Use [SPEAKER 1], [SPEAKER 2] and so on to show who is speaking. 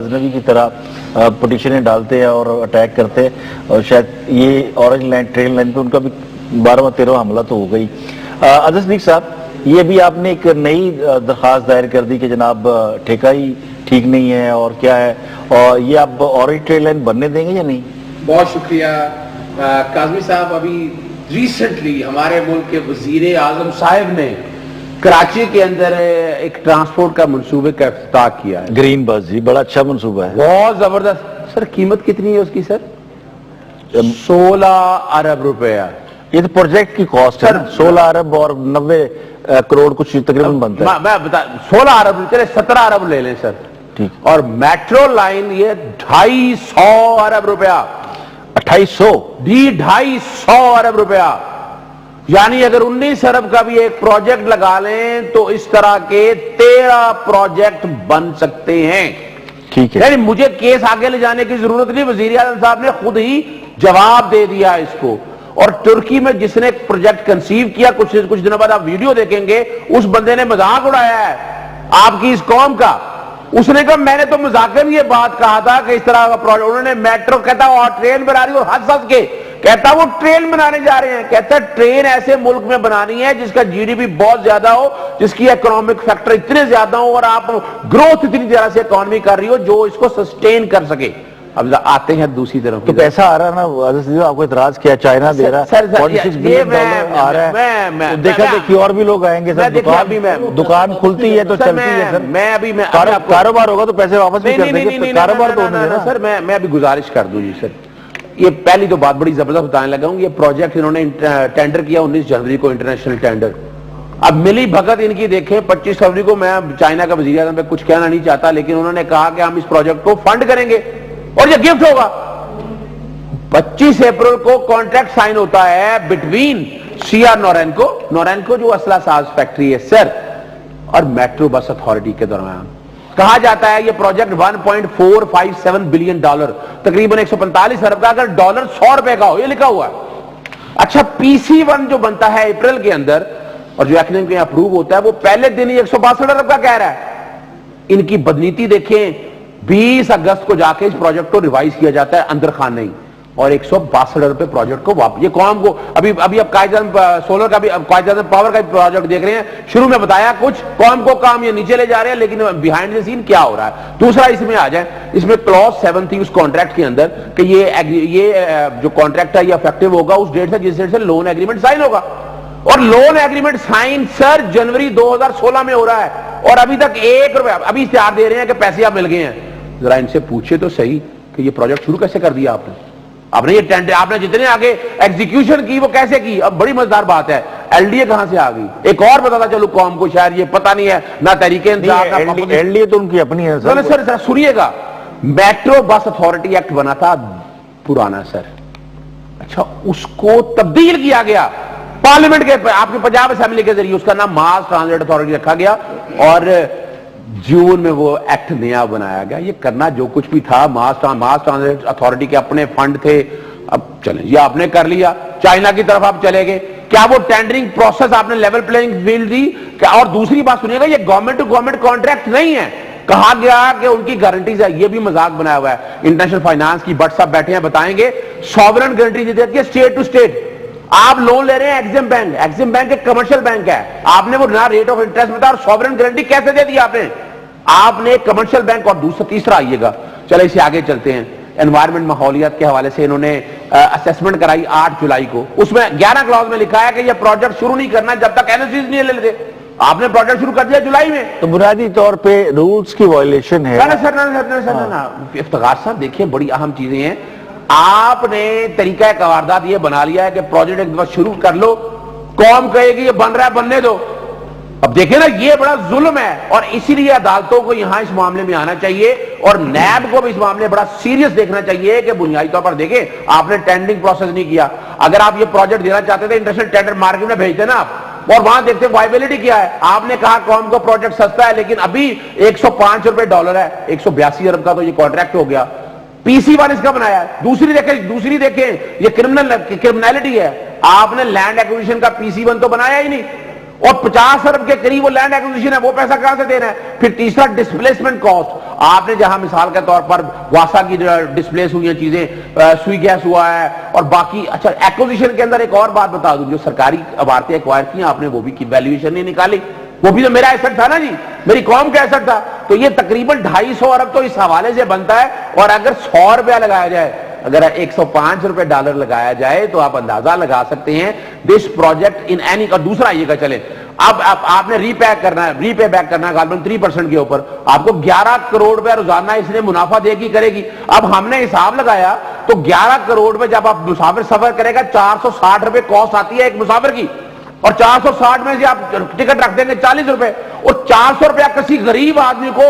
[SPEAKER 1] अजनबी की तरह पिटीशनें डालते हैं और अटैक करते हैं और शायद ये ऑरेंज लाइन ट्रेन लाइन पे उनका भी 12वां-13वां हमला तो हो गई। अजहर सिद्दीकी साहब, ये भी आपने एक नई दरख्वास्त दायर कर दी कि जनाब ठेका ही ठीक नहीं है और क्या है, और ये आप ऑरेंज ट्रेन लाइन बनने देंगे या नहीं?
[SPEAKER 2] बहुत शुक्रिया काज़मी साहब। अभी रिसेंटली हमारे मुल्क के वजीर आजम साहब ने कराची के अंदर एक ट्रांसपोर्ट का मंसूबे का इफ्तिताह किया है।
[SPEAKER 1] ग्रीन बस जी, बड़ा अच्छा मंसूबा है,
[SPEAKER 2] बहुत जबरदस्त। सर कीमत कितनी है उसकी? सर 16 अरब रुपया।
[SPEAKER 1] ये तो प्रोजेक्ट की कॉस्ट है, 16 अरब और 90 करोड़ कुछ तकरीबन बनता है।
[SPEAKER 2] मैं बता 16 अरब, चले 17 अरब ले लें सर,
[SPEAKER 1] ठीक।
[SPEAKER 2] और मेट्रो लाइन ये 250 अरब रुपया।
[SPEAKER 1] 2800
[SPEAKER 2] जी, 250 अरब रुपया। यानी अगर 19 अरब का भी एक प्रोजेक्ट लगा लें तो इस तरह के 13 प्रोजेक्ट बन सकते हैं।
[SPEAKER 1] ठीक है,
[SPEAKER 2] यानी मुझे केस आगे ले जाने की जरूरत नहीं, वजीर आज़म साहब ने खुद ही जवाब दे दिया इसको। और तुर्की में जिसने प्रोजेक्ट कंसीव किया, कुछ दिनों बाद आप वीडियो देखेंगे, उस बंदे ने मजाक उड़ाया है आपकी इस कौम का। उसने कहा मैंने तो मजाकन ये बात कहा था कि इस तरह का प्रोजेक्ट, उन्होंने मेट्रो कहता और ट्रेन बना रही, और हंस के कहता वो ट्रेन बनाने जा रहे हैं। कहता ट्रेन ऐसे मुल्क में बनानी है जिसका जीडीपी बहुत ज्यादा हो, जिसकी इकोनॉमिक फैक्टर इतने ज्यादा हो, और आप ग्रोथ इतनी ज्यादा से इकोनॉमी कर रही हो जो इसको सस्टेन कर सके। अब आते हैं दूसरी तरफ,
[SPEAKER 1] तो पैसा आ रहा है ना, आपको इतराज किया? चाइना दे रहा है 46 बिलियन डॉलर आ रहा है, देखा देखी और भी लोग आएंगे सर। दुकान खुलती है तो चलती है सर।
[SPEAKER 2] मैं अभी
[SPEAKER 1] कारोबार होगा तो पैसे वापस भी कर देंगे, कारोबार तो होना है
[SPEAKER 2] सर। मैं अभी गुजारिश कर दूं जी सर, ये पहली तो बात बड़ी जबरदस्त बताने लगा हूं। ये प्रोजेक्ट इन्होंने टेंडर किया 19 जनवरी को, इंटरनेशनल टेंडर। अब मिली भगत इनकी देखें, 25 फरवरी को, मैं चाइना का वजीर आज़म पे कुछ कहना नहीं चाहता, लेकिन उन्होंने कहा कि हम इस प्रोजेक्ट को फंड करेंगे और ये गिफ्ट होगा। 25 अप्रैल को कॉन्ट्रैक्ट साइन होता है बिटवीन सीआर नोरेनको जो असला साज फैक्ट्री है सर, और मेट्रो बस अथॉरिटी के दरमियान। कहा जाता है ये प्रोजेक्ट 1.457 बिलियन डॉलर, तकरीबन 145 अरब का, अगर डॉलर 100 रुपए का हो, ये लिखा हुआ है। अच्छा, PC1 जो बनता है अप्रैल के अंदर और जो एक्नम के अप्रूव होता है, वो पहले दिन ही 162 अरब का कह रहा है। इनकी बदनीति देखें, 20 अगस्त को जाके इस प्रोजेक्ट को रिवाइज किया जाता है अंदर खान नहीं, और 162 अरब पे प्रोजेक्ट को वापस। ये कौम को अभी अब कायदे सोलर का भी, कायदे पावर का भी प्रोजेक्ट देख रहे हैं। शुरू में बताया कुछ, कौम को काम ये नीचे ले जा रहे हैं, लेकिन बिहाइंड द सीन क्या हो रहा है। दूसरा इसमें आ जाए, इसमें क्लॉज 7 थी उस कॉन्ट्रैक्ट के अंदर कि ये जो कॉन्ट्रैक्ट है ये इफेक्टिव होगा उस डेट से जिस डेट से लोन एग्रीमेंट साइन होगा। और लोन एग्रीमेंट साइन सर जनवरी 2016 में हो रहा है, और अभी तक 1 रुपया, अभी इश्तिहार दे रहे हैं कि पैसे आप मिल गए हैं। जरा इनसे पूछे तो सही कि ये प्रोजेक्ट शुरू कैसे कर दिया आपने ये टेंडर, आपने जितने आगे एग्जीक्यूशन की वो कैसे की। अब बड़ी मजेदार बात है, एलडीए कहां से आ गई? एक और बताता चलो कौम को, शायद ये पता नहीं है ना तरीके
[SPEAKER 1] एलडीए तो उनकी अपनी है
[SPEAKER 2] सर। सर सुनिएगा, मेट्रो बस अथॉरिटी एक्ट बना था पुराना सर, अच्छा उसको तब्दील किया गया पार्लियामेंट के, आपके पंजाब असेंबली के जरिए, उसका नाम मास ट्रांजिट अथॉरिटी रखा गया, और जून में वो एक्ट नया बनाया गया। ये करना जो कुछ भी था, मास ट्रांजिट अथॉरिटी के अपने फंड थे। अब चलें, ये आपने कर लिया, चाइना की तरफ आप चले गए। क्या वो टेंडरिंग प्रोसेस आपने लेवल प्लेइंग फील्ड दी क्या? और दूसरी बात सुनिएगा, ये गवर्नमेंट टू गवर्नमेंट कॉन्ट्रैक्ट नहीं है। कहा गया कि उनकी गारंटीज है, ये भी मजाक बनाया हुआ है। इंटरनेशनल फाइनेंस की बट साहब बैठे हैं, बताएंगे सॉवरेन गारंटी देती है स्टेट टू स्टेट। आप लोन ले रहे हैं एग्जिम बैंक एक कमर्शियल बैंक है, आपने वो ना रेट ऑफ इंटरेस्ट बताया, और सॉवरेन गारंटी कैसे दे दी आपने कमर्शियल बैंक। और दूसरा तीसरा आइएगा, चलो इसे आगे चलते हैं। एनवायरमेंट माहौलियात के हवाले से इन्होंने असेसमेंट कराई 8 जुलाई को, उसमें 11 क्लॉज में लिखा है कि यह प्रोजेक्ट शुरू नहीं करना जब तक एनओसी नहीं ले लेते। आपने प्रोजेक्ट शुरू कर दिया जुलाई में,
[SPEAKER 1] तो बुनियादी तौर पे रूल्स की वायलेशन है।
[SPEAKER 2] इफ्तिखार साहब देखिए, बड़ी अहम चीजें हैं। आपने तरीका कारदाद ये बना लिया है कि प्रोजेक्ट एक दफा शुरू कर लो, कौम कहेगी ये बन रहा है, बनने दो। अब देखिए ना, ये बड़ा जुल्म है, और इसीलिए अदालतों को यहां इस मामले में आना चाहिए, और नैब को भी इस मामले में बड़ा सीरियस देखना चाहिए कि बुनियादी तौर पर देखें, आपने टेंडरिंग प्रोसेस नहीं किया। अगर आप ये प्रोजेक्ट देना चाहते थे, इंटरनेशनल टेंडर मार्केट में भेजते ना आप, और वहां देखते वायबिलिटी क्या है। आपने कहा कौम को प्रोजेक्ट सस्ता है, लेकिन अभी 105 रुपए डॉलर है, 182 अरब का तो ये कॉन्ट्रैक्ट हो गया। PC1 इसका बनाया है। दूसरी देखें, ये क्रिमिनलिटी है। आपने लैंड एक्विजिशन का PC1 तो बनाया ही नहीं, और 50 अरब के करीब वो लैंड एक्विजिशन है, वो पैसा कहां से देना है? फिर तीसरा डिस्प्लेसमेंट कॉस्ट। آپ نے جہاں مثال کے طور پر واسا کی ڈسپلیس ہوئی ہیں چیزیں، سوئی گیس ہوا ہے اور باقی، اچھا ایکوزیشن کے اندر ایک اور بات بتا دوں، جو سرکاری عمارتیں ایکوائر کی ہیں آپ نے وہ بھی کی ویلیویشن نہیں نکالی، وہ بھی تو میرا ایسٹ تھا نا جی، میری قوم کا ایسٹ تھا. تو یہ تقریباً 250 ارب تو اس حوالے سے بنتا ہے. اور اگر 100 روپیہ لگایا جائے، اگر 105 روپے ڈالر لگایا جائے تو آپ اندازہ لگا سکتے ہیں دس پروجیکٹ ان اینی. اور دوسرا یہ کہ چلے اب آپ نے ری پے بیک کرنا ہے غالباً 3% کے اوپر، آپ کو 11 کروڑ روپے روزانہ اس نے منافع دے گی کرے گی. اب ہم نے حساب لگایا تو 11 کروڑ میں جب آپ مسافر سفر کرے گا 460 روپے کاسٹ آتی ہے ایک مسافر کی، اور 460 میں سے آپ ٹکٹ رکھ دیں گے 40 روپے، اور 400 روپیہ کسی غریب آدمی کو